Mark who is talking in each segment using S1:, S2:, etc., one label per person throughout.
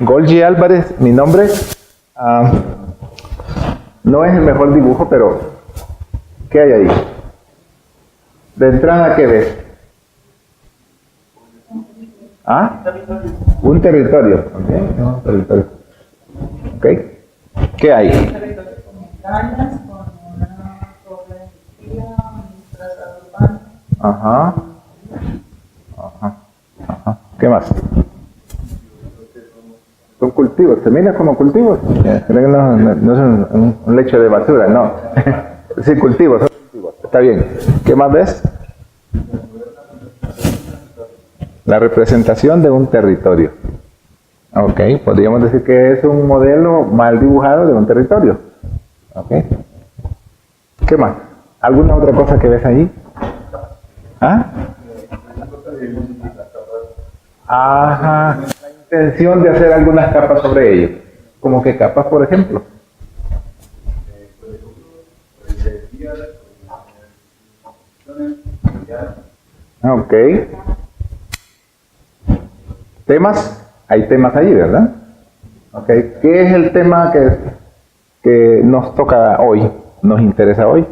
S1: Golgi Álvarez, mi nombre. No es el mejor dibujo, pero ¿qué hay ahí? De entrada, ¿qué ves? ¿Ah? Un territorio. Un territorio. ¿Ok? ¿Qué hay?
S2: Montañas con una torre de energía, un trazado urbano.
S1: Ajá. Ajá. Ajá. ¿Qué más? Son cultivos. ¿Se mira como cultivos? No es un lecho de basura, no. Sí, cultivos, son cultivos. Está bien. ¿Qué más ves? La representación de un territorio. Ok, podríamos decir que es un modelo mal dibujado de un territorio. Ok. ¿Qué más? ¿Alguna otra cosa que ves allí? ¿Ah? Ajá. La intención de hacer algunas capas sobre ello. ¿Cómo qué capas, por ejemplo? Ok. ¿Temas? Hay temas allí, ¿verdad? Ok. ¿Qué es el tema que nos toca hoy, nos interesa hoy?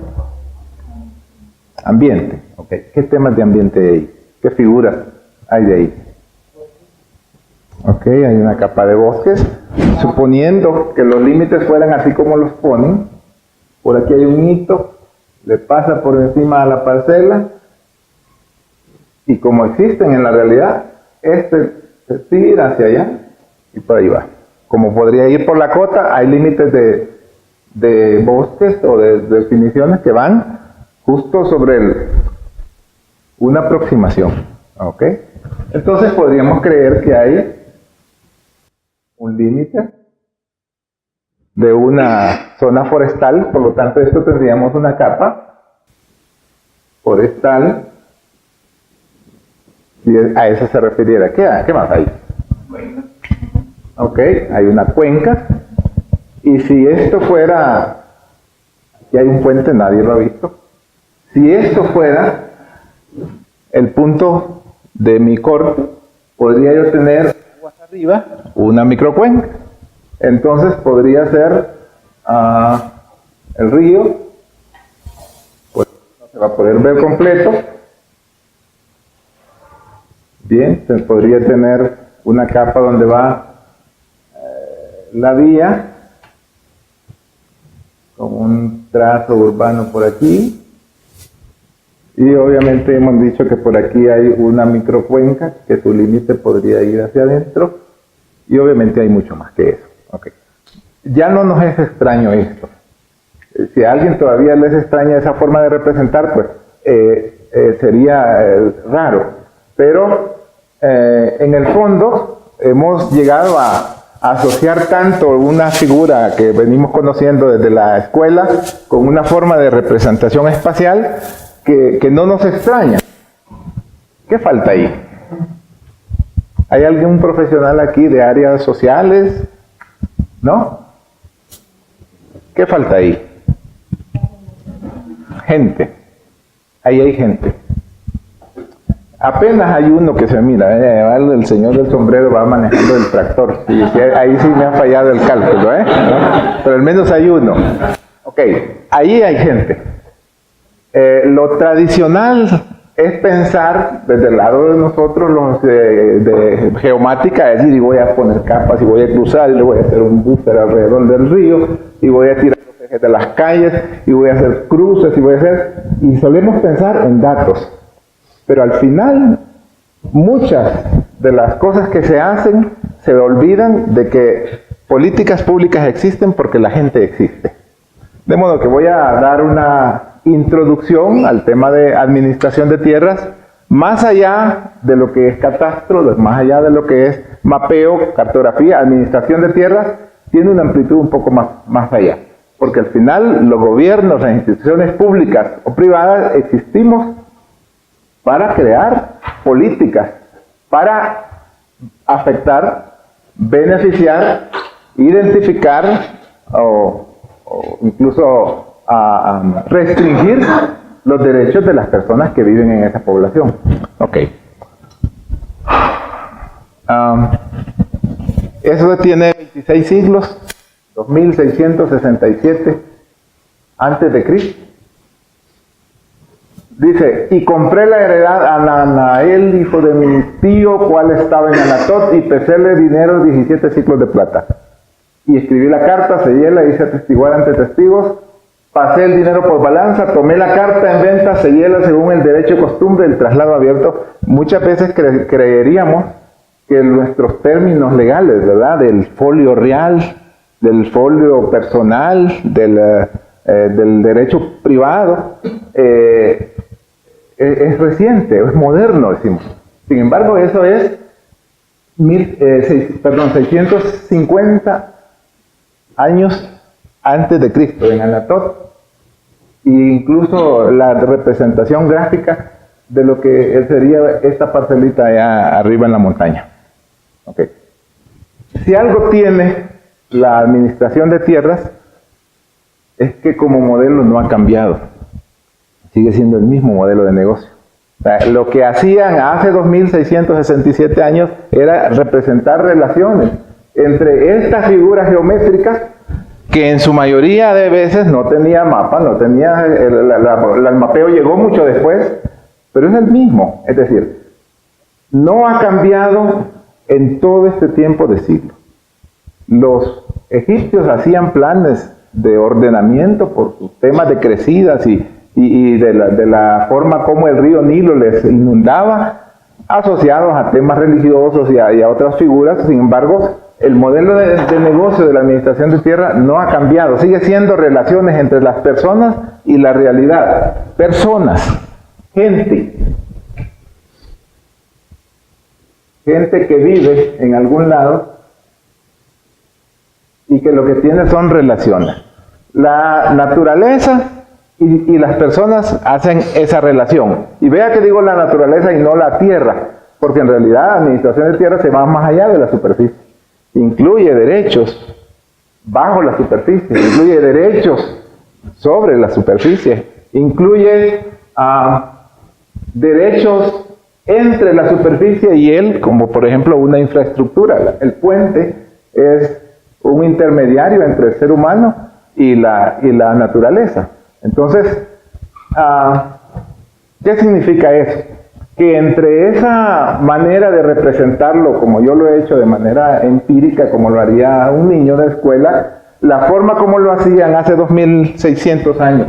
S1: Ambiente. Ok. ¿Qué temas de ambiente hay? ¿Qué figuras hay de ahí? Ok, hay una capa de bosques. Suponiendo que los límites fueran así como los ponen, por aquí hay un hito, le pasa por encima a la parcela, y como existen en la realidad, este se tira hacia allá y por ahí va. Como podría ir por la cota, hay límites de bosques o de definiciones que van justo sobre una aproximación. ¿Ok? Entonces podríamos creer que hay un límite de una zona forestal, por lo tanto esto tendríamos una capa forestal. Si a eso se refiriera, ¿qué más hay? Ok, hay una cuenca. Y si esto fuera, aquí hay un puente, nadie lo ha visto. Si esto fuera el punto de mi corte, podría yo tener aguas arriba una microcuenca. Entonces podría ser el río, pues no se va a poder ver completo. Bien, se podría tener una capa donde va la vía, con un trazo urbano por aquí, y obviamente hemos dicho que por aquí hay una microcuenca, que su límite podría ir hacia adentro, y obviamente hay mucho más que eso. Okay. Ya no nos es extraño esto. Si a alguien todavía les extraña esa forma de representar, pues sería raro, pero en el fondo hemos llegado a asociar tanto una figura que venimos conociendo desde la escuela con una forma de representación espacial que no nos extraña. ¿Qué falta ahí? ¿Hay algún profesional aquí de áreas sociales? ¿No? ¿Qué falta ahí? Gente. Ahí hay gente. Apenas hay uno que se mira, el señor del sombrero va manejando el tractor. Sí, ahí sí me ha fallado el cálculo, ¿no? Pero al menos hay uno. Ok, ahí hay gente. Lo tradicional es pensar desde el lado de nosotros, los de geomática, es decir, y voy a poner capas, y voy a cruzar, y le voy a hacer un búfer alrededor del río, y voy a tirar los ejes de las calles, y voy a hacer cruces, y solemos pensar en datos. Pero al final, muchas de las cosas que se hacen se olvidan de que políticas públicas existen porque la gente existe. De modo que voy a dar una introducción al tema de administración de tierras, más allá de lo que es catastro, más allá de lo que es mapeo, cartografía, administración de tierras, tiene una amplitud un poco más allá. Porque al final los gobiernos, las instituciones públicas o privadas existimos para crear políticas, para afectar, beneficiar, identificar o incluso restringir los derechos de las personas que viven en esa población. Ok. Eso tiene 26 siglos, 2667 antes de Cristo. Dice, y compré la heredad a Nanael, hijo de mi tío, cual estaba en Anatot, y peséle dinero 17 ciclos de plata. Y escribí la carta, selléla, hice atestiguar ante testigos, pasé el dinero por balanza, tomé la carta en venta, selléla según el derecho y costumbre, el traslado abierto. Muchas veces creeríamos que nuestros términos legales, ¿verdad? Del folio real, del folio personal, del derecho privado, es reciente, es moderno, decimos. Sin embargo, eso es 650 años antes de Cristo, en Anatot, e incluso la representación gráfica de lo que sería esta parcelita allá arriba en la montaña. Okay. Si algo tiene la administración de tierras, es que como modelo no ha cambiado. Sigue siendo el mismo modelo de negocio. O sea, lo que hacían hace 2667 años era representar relaciones entre estas figuras geométricas que en su mayoría de veces no tenía mapa, no tenía, el mapeo llegó mucho después, pero es el mismo. Es decir, no ha cambiado en todo este tiempo de siglos. Los egipcios hacían planes de ordenamiento por sus temas de crecidas y de la forma como el río Nilo les inundaba, asociados a temas religiosos y a otras figuras. Sin embargo, el modelo de negocio de la administración de tierra no ha cambiado, sigue siendo relaciones entre las personas y la realidad. Personas, gente que vive en algún lado y que lo que tiene son relaciones. La naturaleza y las personas hacen esa relación. Y vea que digo la naturaleza y no la tierra, porque en realidad la administración de tierra se va más allá de la superficie. Incluye derechos bajo la superficie, incluye derechos sobre la superficie, incluye derechos entre la superficie y él, como por ejemplo una infraestructura. El puente es un intermediario entre el ser humano y la naturaleza. Entonces, ¿qué significa eso? Que entre esa manera de representarlo, como yo lo he hecho de manera empírica, como lo haría un niño de escuela, la forma como lo hacían hace 2600 años,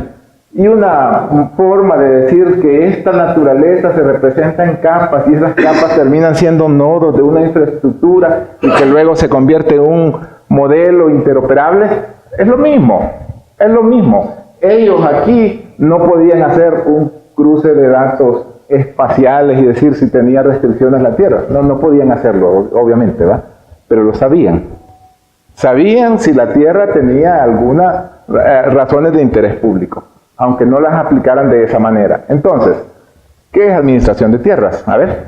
S1: y una forma de decir que esta naturaleza se representa en capas, y esas capas terminan siendo nodos de una infraestructura, y que luego se convierte en un modelo interoperable, es lo mismo, es lo mismo. Ellos aquí no podían hacer un cruce de datos espaciales y decir si tenía restricciones la Tierra. No podían hacerlo, obviamente, ¿va? Pero lo sabían. Sabían si la Tierra tenía algunas razones de interés público, aunque no las aplicaran de esa manera. Entonces, ¿qué es administración de tierras? A ver,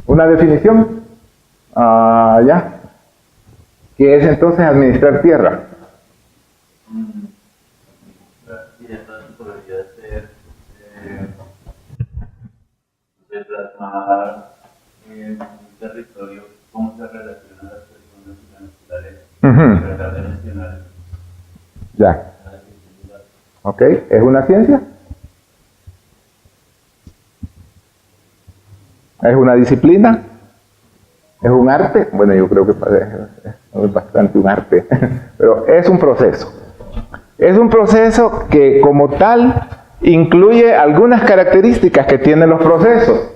S1: una definición. Ya. ¿Qué es entonces administrar tierra?
S3: Plasmar en un territorio cómo se relacionan las personas y la naturaleza, tratar de gestionar.
S1: Ya. Ok, ¿es una ciencia? ¿Es una disciplina? ¿Es un arte? Bueno, yo creo que es bastante un arte, pero es un proceso. Es un proceso que como tal incluye algunas características que tienen los procesos: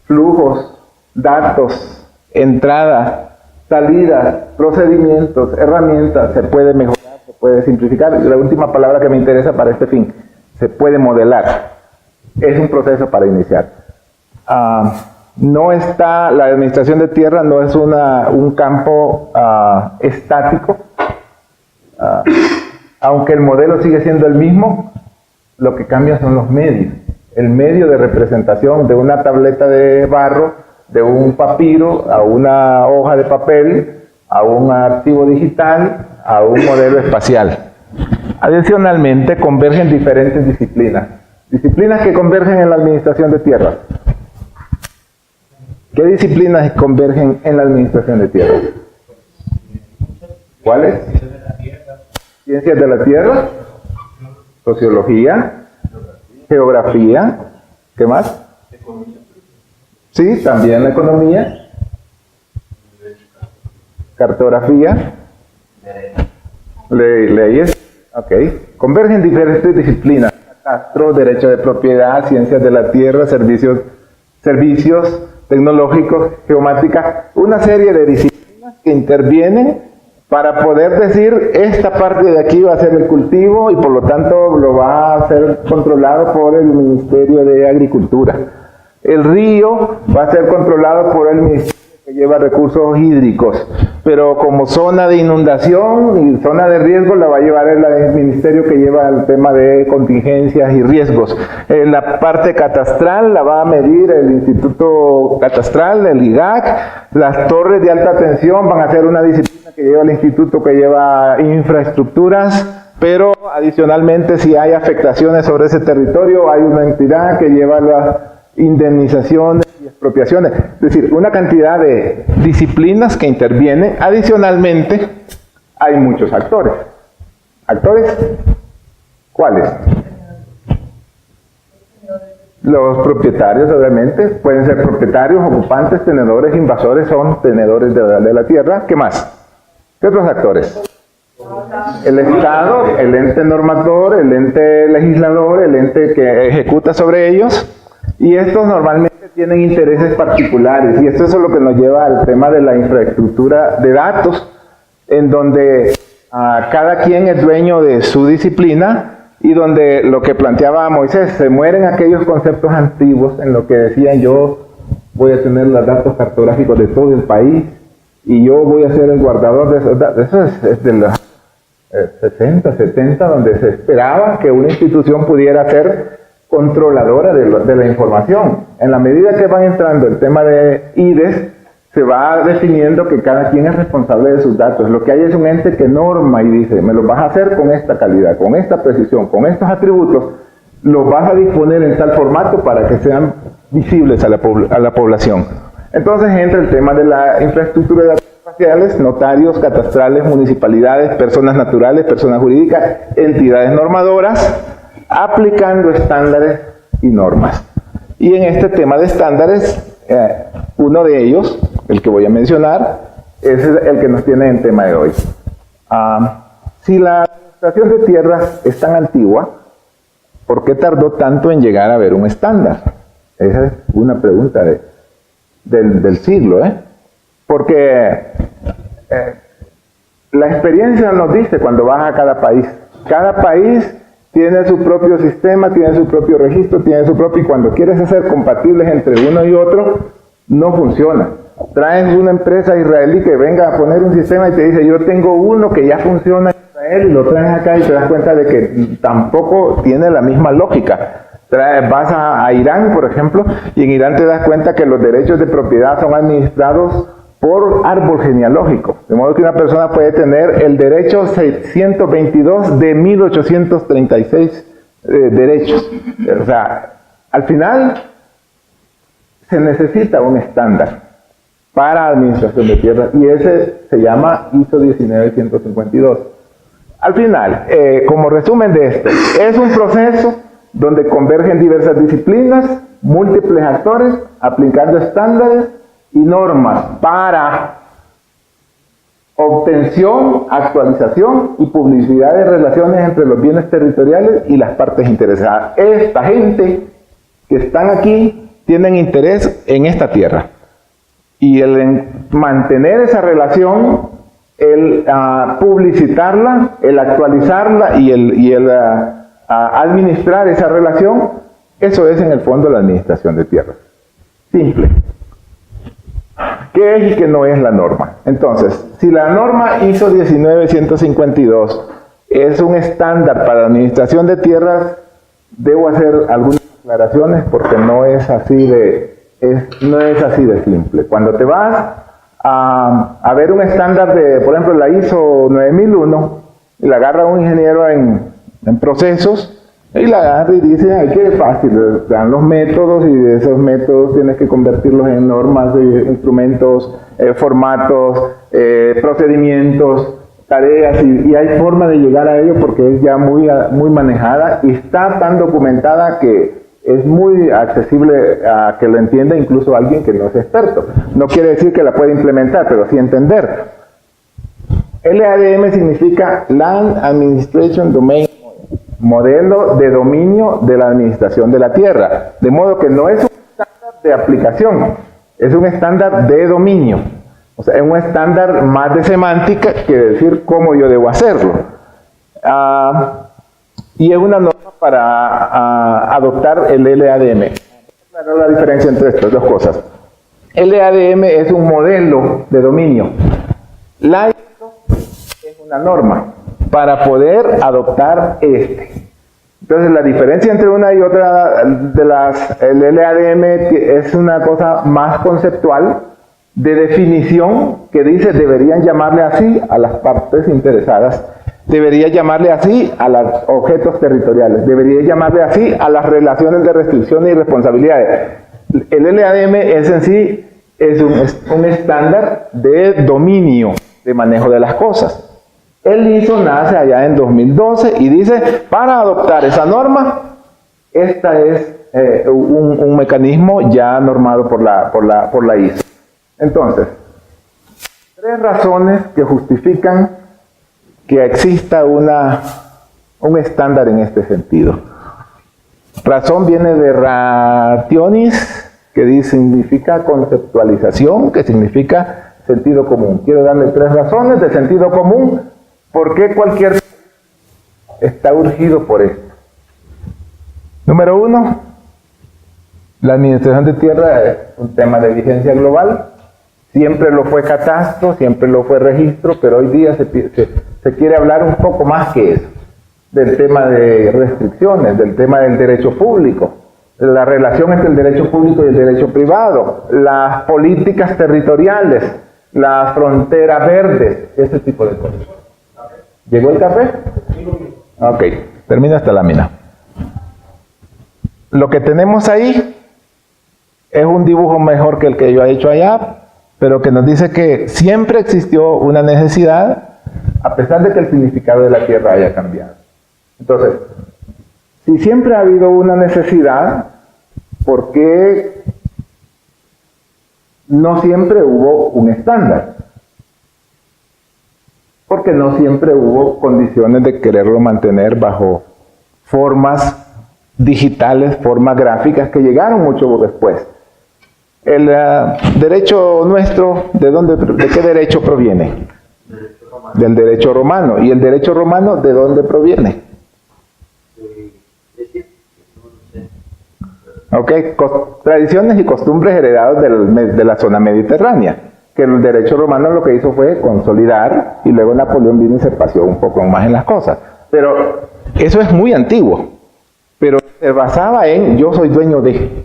S1: flujos, datos, entradas, salidas, procedimientos, herramientas. Se puede mejorar, se puede simplificar. La última palabra que me interesa para este fin: se puede modelar. Es un proceso para iniciar. La administración de tierra no es un campo estático. Aunque el modelo sigue siendo el mismo, lo que cambia son los medios. El medio de representación de una tableta de barro, de un papiro, a una hoja de papel, a un archivo digital, a un modelo espacial. Adicionalmente, convergen diferentes disciplinas. Disciplinas que convergen en la administración de tierras. ¿Qué disciplinas convergen en la administración de tierras? ¿Cuáles? Ciencias de la Tierra, sociología, geografía, ¿qué más? Sí, también la economía, cartografía, leyes, ok. Convergen diferentes disciplinas: catastro, derecho de propiedad, ciencias de la tierra, servicios tecnológicos, geomática, una serie de disciplinas que intervienen para poder decir esta parte de aquí va a ser el cultivo y por lo tanto lo va a ser controlado por el Ministerio de Agricultura. El río va a ser controlado por el Ministerio que lleva recursos hídricos, pero como zona de inundación y zona de riesgo la va a llevar el ministerio que lleva el tema de contingencias y riesgos. La parte catastral la va a medir el Instituto Catastral, el IGAC. Las torres de alta tensión van a ser una disciplina que lleva el instituto que lleva infraestructuras, pero adicionalmente si hay afectaciones sobre ese territorio hay una entidad que lleva las indemnizaciones y expropiaciones, es decir, una cantidad de disciplinas que intervienen. Adicionalmente, hay muchos actores. ¿Actores? ¿Cuáles? Los propietarios, obviamente, pueden ser propietarios, ocupantes, tenedores, invasores, son tenedores de la tierra. ¿Qué más? ¿Qué otros actores? El Estado, el ente normador, el ente legislador, el ente que ejecuta sobre ellos. Y estos normalmente tienen intereses particulares, y esto es lo que nos lleva al tema de la infraestructura de datos, en donde cada quien es dueño de su disciplina, y donde lo que planteaba Moisés, se mueren aquellos conceptos antiguos en lo que decían yo voy a tener los datos cartográficos de todo el país, y yo voy a ser el guardador de esos datos. Eso es de los 60, 70, donde se esperaba que una institución pudiera ser controladora de la información. En la medida que van entrando el tema de IDES, se va definiendo que cada quien es responsable de sus datos. Lo que hay es un ente que norma y dice, me lo vas a hacer con esta calidad, con esta precisión, con estos atributos, los vas a disponer en tal formato para que sean visibles a la población. Entonces entra el tema de la infraestructura de datos espaciales, notarios, catastrales, municipalidades, personas naturales, personas jurídicas, entidades normadoras, aplicando estándares y normas. Y en este tema de estándares, uno de ellos, el que voy a mencionar, es el que nos tiene en tema de hoy. Si la administración de tierras es tan antigua, ¿por qué tardó tanto en llegar a haber un estándar? Esa es una pregunta del siglo, porque la experiencia nos dice cuando vas a cada país tiene su propio sistema, tiene su propio registro, tiene su propio, y cuando quieres hacer compatibles entre uno y otro, no funciona. Traes una empresa israelí que venga a poner un sistema y te dice, yo tengo uno que ya funciona en Israel, y lo traes acá y te das cuenta de que tampoco tiene la misma lógica. Vas a Irán, por ejemplo, y en Irán te das cuenta que los derechos de propiedad son administrados por árbol genealógico, de modo que una persona puede tener el derecho 622 de 1836 derechos. O sea, al final se necesita un estándar para administración de tierras, y ese se llama ISO 19152. Al final, como resumen de esto, es un proceso donde convergen diversas disciplinas, múltiples actores, aplicando estándares y normas para obtención, actualización y publicidad de relaciones entre los bienes territoriales y las partes interesadas. Esta gente que están aquí tienen interés en esta tierra, y el mantener esa relación, el publicitarla, el actualizarla y el administrar esa relación, eso es en el fondo la administración de tierras. Simple. ¿Qué es y qué no es la norma? Entonces, si la norma ISO 19152 es un estándar para la administración de tierras, debo hacer algunas aclaraciones porque no es así de simple. Cuando te vas a ver un estándar de, por ejemplo, la ISO 9001, y la agarra un ingeniero en procesos, y la agarra y dice, ay, qué fácil, dan los métodos, y de esos métodos tienes que convertirlos en normas, instrumentos, formatos, procedimientos, tareas y hay forma de llegar a ello porque es ya muy manejada y está tan documentada que es muy accesible a que lo entienda incluso alguien que no es experto. No quiere decir que la pueda implementar, pero sí entender. LADM significa Land Administration Domain, modelo de dominio de la administración de la tierra. De modo que no es un estándar de aplicación, es un estándar de dominio. O sea, es un estándar más de semántica que decir cómo yo debo hacerlo. Y es una norma para adoptar el LADM. Claro, la diferencia entre estas dos cosas. LADM es un modelo de dominio. La ISO es una norma para poder adoptar este. Entonces, la diferencia entre una y otra de el LADM es una cosa más conceptual, de definición, que dice deberían llamarle así a las partes interesadas, debería llamarle así a los objetos territoriales, debería llamarle así a las relaciones de restricciones y responsabilidades. El LADM es en sí es un estándar de dominio, de manejo de las cosas. El ISO nace allá en 2012 y dice, para adoptar esa norma, esta es un mecanismo ya normado por la ISO. Entonces, 3 razones que justifican que exista un estándar en este sentido. Razón viene de rationis, que significa conceptualización, que significa sentido común. Quiero darle 3 razones de sentido común por qué cualquier está urgido por esto. Número 1, la administración de tierra es un tema de vigencia global. Siempre lo fue catastro, siempre lo fue registro, pero hoy día se quiere hablar un poco más que eso, del tema de restricciones, del tema del derecho público, la relación entre el derecho público y el derecho privado, las políticas territoriales, las fronteras verdes, ese tipo de cosas. ¿Llegó el café? Ok, termina esta lámina. Lo que tenemos ahí es un dibujo mejor que el que yo he hecho allá, pero que nos dice que siempre existió una necesidad, a pesar de que el significado de la tierra haya cambiado. Entonces, si siempre ha habido una necesidad, ¿por qué no siempre hubo un estándar? Porque no siempre hubo condiciones de quererlo mantener bajo formas digitales, formas gráficas que llegaron mucho después. El derecho nuestro, ¿de qué derecho proviene? Del derecho romano. ¿Y el derecho romano de dónde proviene? Ok, tradiciones y costumbres heredadas de la zona mediterránea, que el derecho romano lo que hizo fue consolidar y luego Napoleón vino y se paseó un poco más en las cosas. Pero eso es muy antiguo, pero se basaba en yo soy dueño de,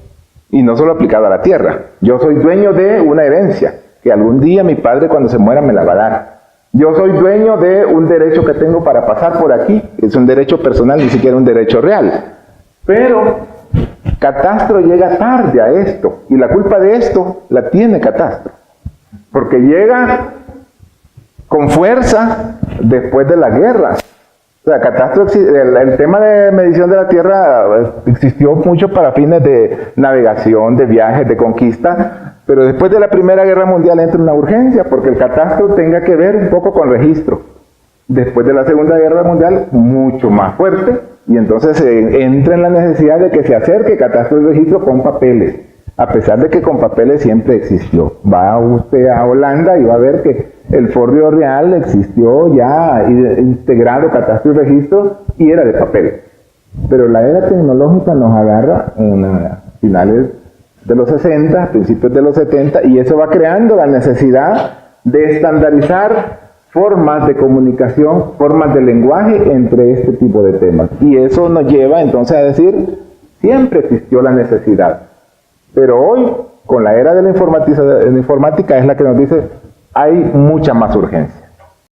S1: y no solo aplicado a la tierra, yo soy dueño de una herencia, que algún día mi padre cuando se muera me la va a dar. Yo soy dueño de un derecho que tengo para pasar por aquí, es un derecho personal, ni siquiera un derecho real. Pero catastro llega tarde a esto, y la culpa de esto la tiene catastro, porque llega con fuerza después de las guerras. O sea, catastro, el tema de medición de la tierra existió mucho para fines de navegación, de viajes, de conquista, pero después de la Primera Guerra Mundial entra una urgencia, porque el catastro tenga que ver un poco con registro. Después de la Segunda Guerra Mundial, mucho más fuerte, y entonces entra en la necesidad de que se acerque catastro y registro con papeles, a pesar de que con papeles siempre existió. Va usted a Holanda y va a ver que el folio real existió ya integrado catastro y registro y era de papel. Pero la era tecnológica nos agarra en finales de los 60, principios de los 70, y eso va creando la necesidad de estandarizar formas de comunicación, formas de lenguaje entre este tipo de temas. Y eso nos lleva entonces a decir, siempre existió la necesidad. Pero hoy, con la era de la informática, es la que nos dice, hay mucha más urgencia.